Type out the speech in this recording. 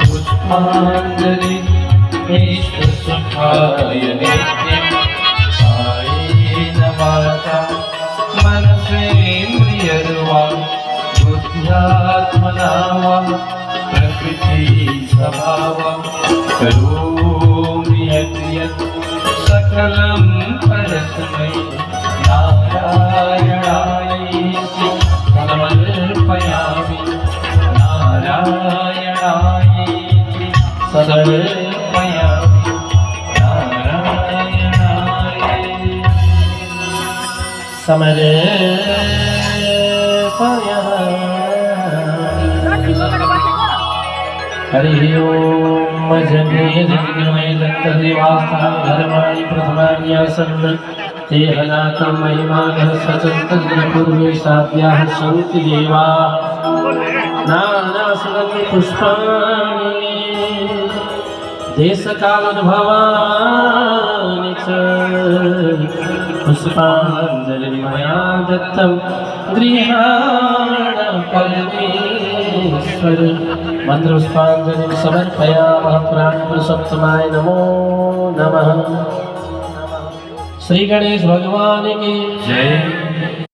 पुष्पांजलि सुखाय नित्यं कायेन वाचा मनसेन्द्रियर्वा बुद्ध्यात्मना वा प्रकृति स्वभावं करोमि यत् सकलं परस्मै नारायणायेति समर्पयामि नारायणायेति समर्पयामि नारायणायेति समर्पयामि। हरि ओम जने जगन्मय दत्तदेवास्था धर्माणि प्रथमान्यासन् ते हनाकं महिमानः सचन्तपूर्वे साध्याः सन्ति देवा नानासुगन्धि पुष्पाणि देशकालोद्भवानि च पुष्पाञ्जलिं मया दत्तं गृहाण परमेश्वर मंत्रपुष्पाञ्जलिं समर्पयामः। प्राणपुरुषोत्तमाय नमो नमः। श्री गणेश भगवान की जय।